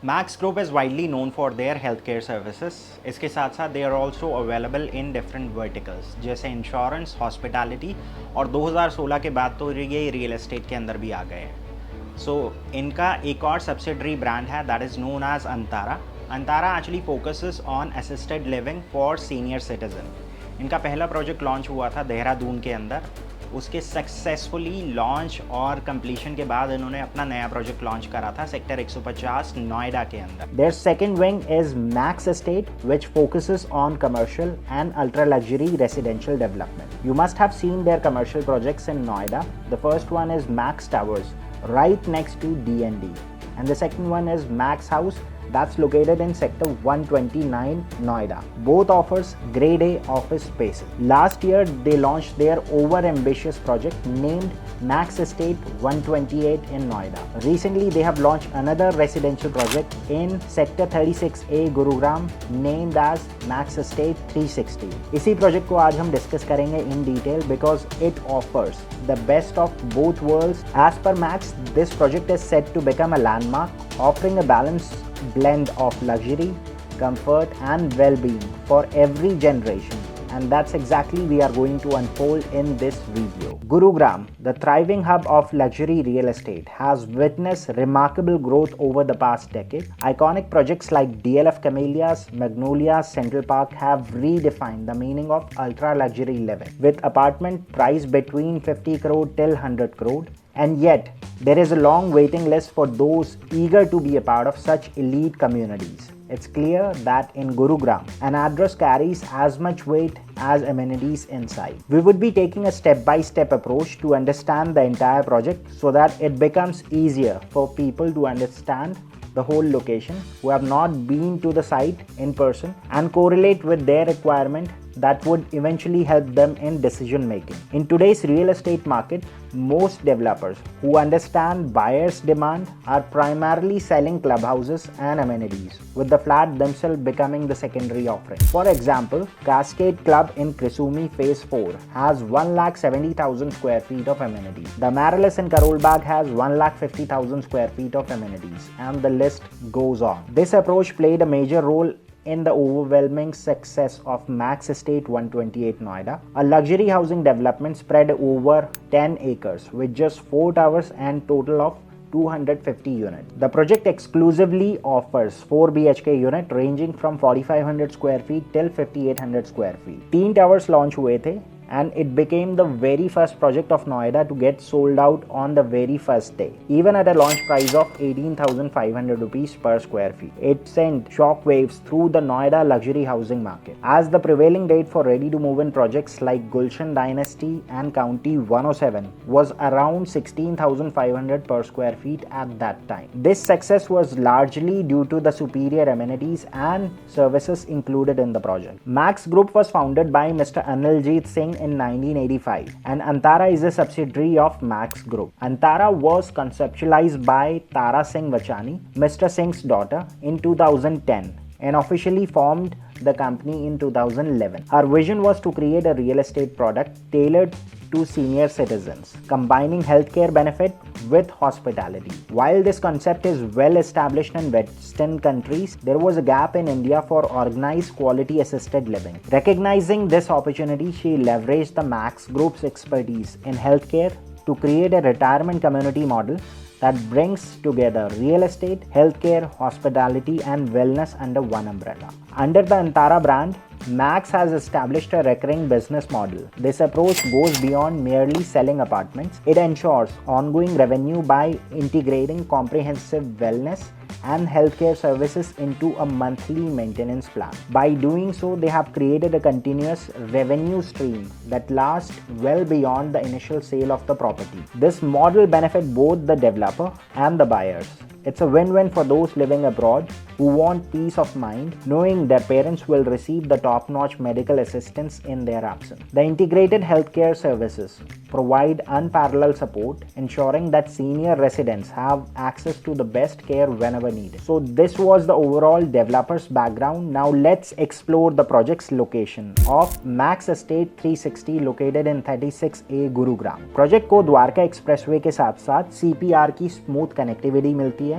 Max Group is widely known for their healthcare services. इसके साथ साथ they are also available in different verticals जैसे insurance, hospitality और 2016 के बाद तो ये रियल एस्टेट के अंदर भी आ गए हैं। सो इनका एक और सब्सिडरी ब्रांड है that is known as Antara. Antara actually focuses on assisted living for senior citizen. इनका पहला प्रोजेक्ट लॉन्च हुआ था देहरादून के अंदर। उसके सक्सेसफुली लॉन्च और कंप्लीशन के बाद इन्होंने अपना नया प्रोजेक्ट लॉन्च करा था सेक्टर 150 नोएडा के अंदर। Their second wing is Max Estate, which focuses on commercial and ultra luxury residential development. You must have seen their commercial projects in Noida. The first one is Max Towers, right next to D&D, and the second one is Max House, that's located in sector 129 Noida. Both offers grade A office spaces. Last year they launched their over ambitious project named Max Estate 128 in Noida. Recently they have launched another residential project in sector 36A Gurugram named as Max Estate 360. इसी project को आज हम discuss करेंगे in detail because it offers the best of both worlds. As per Max, this project is set to become a landmark, offering a balanced blend of luxury, comfort and well-being for every generation, and that's exactly we are going to unfold in this video. Gurugram, the thriving hub of luxury real estate, has witnessed remarkable growth over the past decade. Iconic projects like DLF Camellias, Magnolias, Central Park have redefined the meaning of ultra luxury living, with apartment priced between 50 crore till 100 crore. And yet, there is a long waiting list for those eager to be a part of such elite communities. It's clear that in Gurugram, an address carries as much weight as amenities inside. We would be taking a step-by-step approach to understand the entire project so that it becomes easier for people to understand the whole location who have not been to the site in person and correlate with their requirement that would eventually help them in decision making. In today's real estate market, most developers who understand buyers' demand are primarily selling clubhouses and amenities, with the flat themselves becoming the secondary offering. For example, Cascade Club in Krisumi Phase 4 has 1,70,000 square feet of amenities. The Marillus in Karol Bagh has 1,50,000 square feet of amenities, and the list goes on. This approach played a major role in the overwhelming success of Max Estate 128 Noida, a luxury housing development spread over 10 acres with just 4 towers and total of 250 units. The project exclusively offers 4 BHK unit ranging from 4,500 square feet till 5,800 square feet. 3 towers launch हुए थे and it became the very first project of Noida to get sold out on the very first day, even at a launch price of 18,500 rupees per square feet. It sent shockwaves through the Noida luxury housing market, as the prevailing rate for ready-to-move-in projects like Gulshan Dynasty and County 107 was around 16,500 per square feet at that time. This success was largely due to the superior amenities and services included in the project. Max Group was founded by Mr. Aniljeet Singh in 1985, and Antara is a subsidiary of Max Group. Antara was conceptualized by Tara Singh Vachani, Mr. Singh's daughter, in 2010 and officially formed the company in 2011. Our vision was to create a real estate product tailored to senior citizens, combining healthcare benefit with hospitality. While this concept is well established in Western countries, there was a gap in India for organized quality assisted living. Recognizing this opportunity, she leveraged the Max Group's expertise in healthcare to create a retirement community model that brings together real estate, healthcare, hospitality, and wellness under one umbrella. Under the Antara brand, Max has established a recurring business model. This approach goes beyond merely selling apartments. It ensures ongoing revenue by integrating comprehensive wellness and healthcare services into a monthly maintenance plan. By doing so, they have created a continuous revenue stream that lasts well beyond the initial sale of the property. This model benefits both the developer and the buyers. It's a win-win for those living abroad who want peace of mind knowing their parents will receive the top-notch medical assistance in their absence. The integrated healthcare services provide unparalleled support, ensuring that senior residents have access to the best care whenever needed. So this was the overall developer's background. Now let's explore the project's location of Max Estate 360 located in 36A Gurugram. Project को Dwarka expressway के साथ साथ CPR की smooth connectivity मिलती है,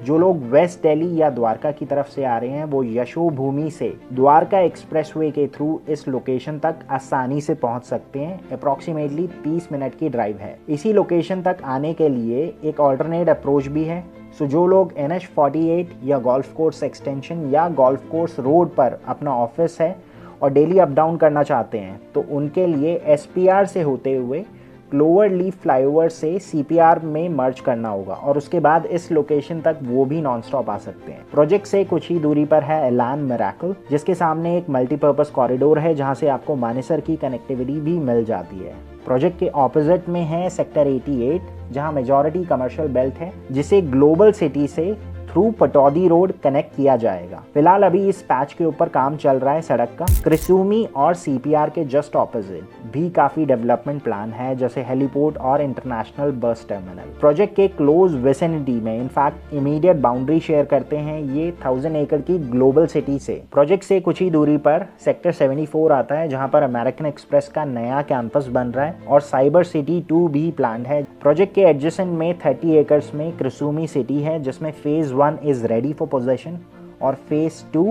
जो लोग waste Delhi या द्वारका की तरफ से आ रहे हैं वो यशोभूमि से द्वारका एक्सप्रेसवे के थ्रू इस लोकेशन तक आसानी से पहुंच सकते हैं। अप्रॉक्सीमेटली 30 मिनट की ड्राइव है। इसी लोकेशन तक आने के लिए एक ऑल्टरनेट अप्रोच भी है। सो जो लोग NH48 या गोल्फ कोर्स एक्सटेंशन या गोल्फ कोर्स रोड पर अपना ऑफिस है और डेली अप डाउन करना चाहते हैं तो उनके लिए SPR से होते हुए क्लोवर लीफ फ्लाईओवर से CPR में मर्ज करना होगा और उसके बाद इस लोकेशन तक वो भी नॉन स्टॉप आ सकते हैं। प्रोजेक्ट से कुछ ही दूरी पर है एलान मिराकल, जिसके सामने एक मल्टीपर्पज कॉरिडोर है जहां से आपको मानेसर की कनेक्टिविटी भी मिल जाती है। प्रोजेक्ट के ऑपोजिट में है सेक्टर 88 जहां मेजॉरिटी कमर्शियल बेल्ट है जिसे ग्लोबल सिटी से थ्रू पटौदी रोड कनेक्ट किया जाएगा। फिलहाल अभी इस पैच के ऊपर काम चल रहा है सड़क का। क्रिसूमी और CPR के जस्ट ऑपोजिट भी काफी डेवलपमेंट प्लान है जैसे हेलीपोर्ट और इंटरनेशनल बस टर्मिनल। प्रोजेक्ट के क्लोज विसिनिटी में इनफैक्ट इमीडिएट बाउंड्री शेयर करते हैं ये 1000 एकड़ की ग्लोबल सिटी से। प्रोजेक्ट से कुछ ही दूरी पर सेक्टर 74 आता है जहां पर अमेरिकन एक्सप्रेस का नया कैंपस बन रहा है और साइबर सिटी 2 भी प्लान है। प्रोजेक्ट के एडजेसेंट में 30 एकर्स में क्रिसूमी सिटी है जिसमें phase 1 is ready for possession और phase 2,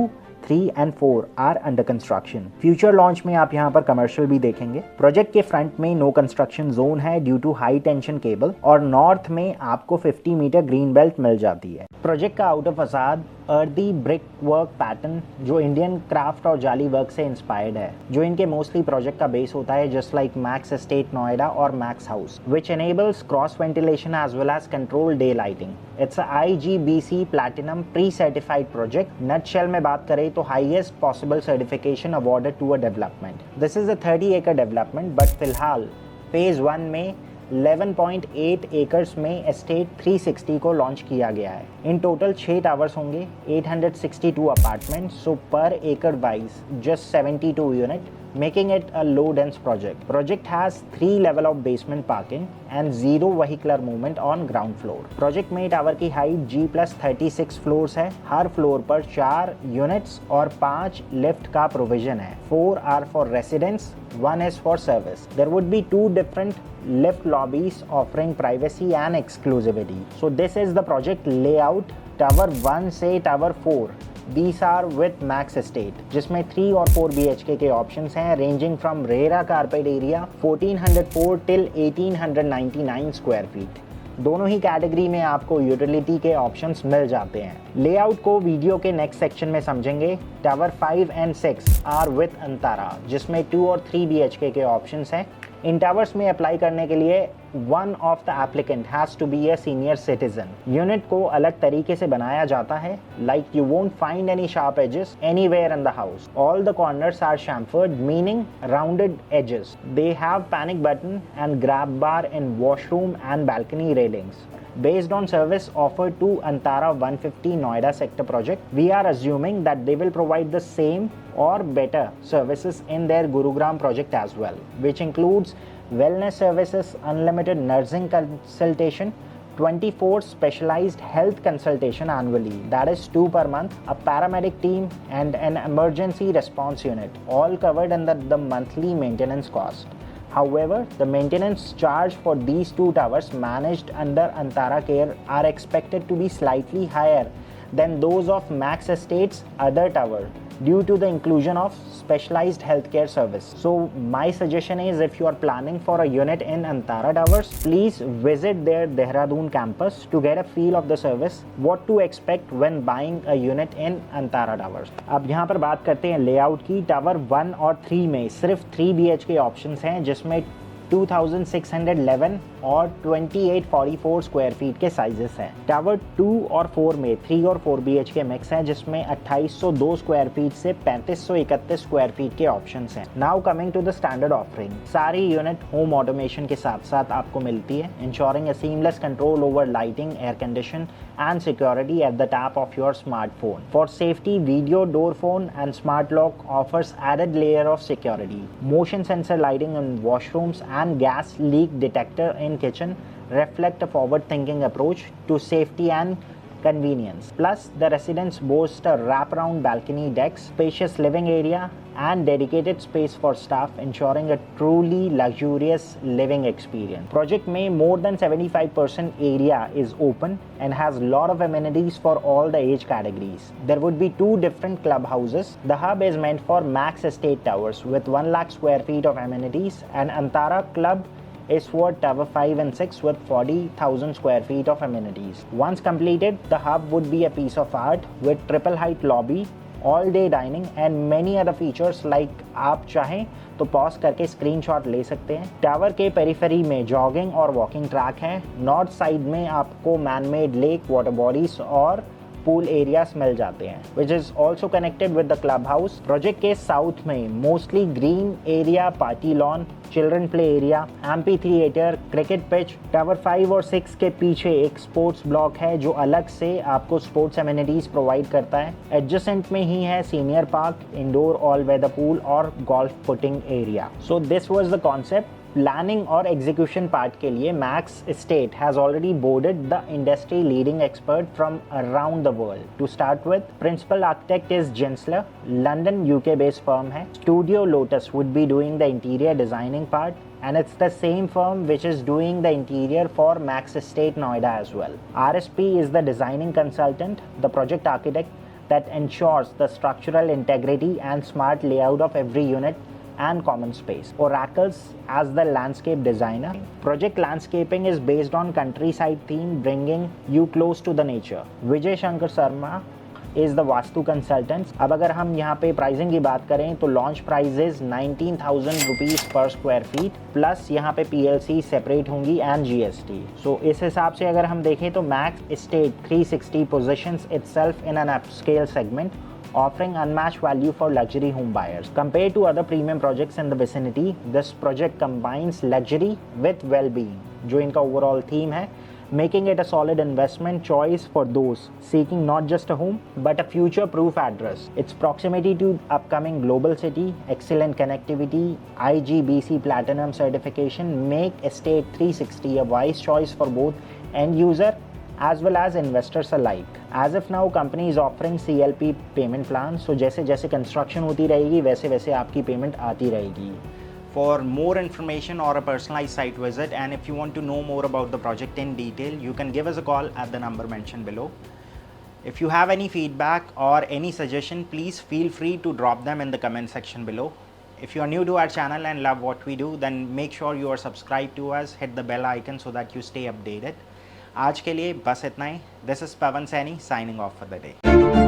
3 and 4 are under construction। Future launch में आप यहाँ पर कमर्शियल भी देखेंगे। प्रोजेक्ट के फ्रंट में नो कंस्ट्रक्शन जोन है due to high tension cable और नॉर्थ में आपको 50 मीटर ग्रीन बेल्ट मिल जाती है। प्रोजेक्ट का आउटर फसाद अर्दी ब्रिक वर्क पैटर्न जो इंडियन क्राफ्ट और जाली वर्क से इंस्पायर्ड है, जो इनके मोस्टली प्रोजेक्ट का बेस होता है just like Max Estate Noida और Max House, which enables cross ventilation as well as control day lighting. It's IGBC platinum pre certified project. Nutshell में बात करें तो highest possible certification awarded to a development. This is a 30 acre development but फिलहाल phase 1 में 11.8 acres में estate 360 को launch किया गया है। इन टोटल 6 टावर्स होंगे, 862 अपार्टमेंट, सो पर एकड़ wise just 72 unit, making it a low dense project. Project has 3 level of basement parking and 0 vehicular movement on ground floor. Project में टावर की हाइट G+36 फ्लोर्स है। हर floor पर 4 units और 5 lift का provision है। 4 are for residents, 1 is for service. There would be 2 different lift lobbies offering privacy and exclusivity. So this is the project layout. Tower 1 से Tower 4 These are with Max Estate, जिसमें 3 और 4 BHK के options हैं ranging from RERA carpet area 1404 till 1899 square feet. दोनों ही category में आपको utility के options मिल जाते हैं। लेआउट को वीडियो के नेक्स्ट सेक्शन में समझेंगे। Tower 5 and 6 are with Antara जिसमें 2 और 3 BHK के ऑप्शंस हैं। इन टावर्स में अप्लाई करने के लिए one of the applicant has to be a senior citizen. Unit को अलग तरीके से बनाया जाता है, like you won't find any sharp edges anywhere in the house. All the corners are chamfered, meaning rounded edges. They have panic button and grab bar in washroom and balcony railings. Based on service offered to Antara 150 Noida sector project, we are assuming that they will provide the same or better services in their Gurugram project as well, which includes wellness services, unlimited nursing consultation, 24 specialized health consultation annually, that is 2 per month, a paramedic team and an emergency response unit, all covered under the monthly maintenance cost. However, the maintenance charge for these 2 towers managed under Antara Care are expected to be slightly higher than those of Max Estate's other tower due to the inclusion of specialized healthcare service. So my suggestion is, if you are planning for a unit in Antara Towers, please visit their Dehradun campus to get a feel of the service, what to expect when buying a unit in Antara Towers. अब यहाँ पर बात करते हैं layout की। Tower 1 और 3 में सिर्फ 3 BHK ऑप्शंस हैं जिसमें 2611 और 2844 स्क्वायर फीट के साइजेस हैं। टावर 2 और 4 में 3 और 4 BHK मिक्स है जिसमें 2802 स्क्वायर फीट से 3531 स्क्वायर फीट के ऑप्शंस हैं। Now coming to the standard offering, सारी यूनिट होम ऑटोमेशन के साथ साथ आपको मिलती है, ensuring a seamless control over lighting, air condition and security at the tap of your smartphone. For safety, video door phone and smart lock offers added layer of security. Motion sensor lighting in washrooms and gas leak detector in kitchen reflect a forward thinking approach to safety and convenience. Plus, the residence boasts a wraparound balcony decks, spacious living area, and dedicated space for staff, ensuring a truly luxurious living experience. Project में more than 75% area is open and has a lot of amenities for all the age categories. There would be 2 different clubhouses. The hub is meant for Max Estate Towers with 1 lakh square feet of amenities, and Antara Club is for Tower 5 and 6 with 40,000 square feet of amenities. Once completed, the hub would be a piece of art with triple height lobby, all day dining and many other features like आप चाहें तो pause करके screenshot ले सकते हैं। Tower के periphery में jogging और वॉकिंग ट्रैक है। नॉर्थ साइड में आपको man made lake, water bodies और पूल एरियाज मिल जाते हैं, which is also connected with the club house. Project के साउथ में mostly green area, party lawn, children play area, amphi theatre, cricket pitch. Tower 5 और 6 के पीछे एक स्पोर्ट्स ब्लॉक है जो अलग से आपको स्पोर्ट्स एमिनिटीज प्रोवाइड करता है। एडजेसेंट में ही है senior park, indoor all weather pool और golf putting area. So this was the concept. Planning और एग्जीक्यूशन पार्ट के लिए Max Estate has already boarded the industry leading expert from around the world. To start with, principal architect is Gensler, London UK based firm है। Studio Lotus would be doing the interior designing part, and it's the same firm which is doing the interior for Max Estate Noida as well. RSP is the designing consultant, the project architect that ensures the structural integrity and smart layout of every unit and common space. Oracles as the landscape designer. Project landscaping is based on countryside theme, bringing you close to the nature. Vijay Shankar Sharma is the vastu consultant. अब अगर हम यहाँ पे pricing की बात करें तो launch price is 19,000 rupees per square feet, plus यहाँ पे PLC सेपरेट होंगी एंड GST। सो इस हिसाब से अगर हम देखें तो max estate 360 positions itself in an upscale segment, offering unmatched value for luxury home buyers. Compared to other premium projects in the vicinity, this project combines luxury with well-being, जो इनका overall theme है, making it a solid investment choice for those seeking not just a home but a future-proof address. Its proximity to upcoming global city, excellent connectivity, IGBC Platinum certification make Estate 360 a wise choice for both end user as well as investors alike. As of now, company is offering CLP payment plan. So जैसे जैसे construction होती रहेगी वैसे वैसे आपकी payment आती रहेगी. For more information or a personalized site visit, and if you want to know more about the project in detail, you can give us a call at the number mentioned below. If you have any feedback or any suggestion, please feel free to drop them in the comment section below. If you are new to our channel and love what we do, then make sure you are subscribed to us, hit the bell icon so that you stay updated. आज के लिए बस इतना ही। This is Pawan Saini signing off for the day.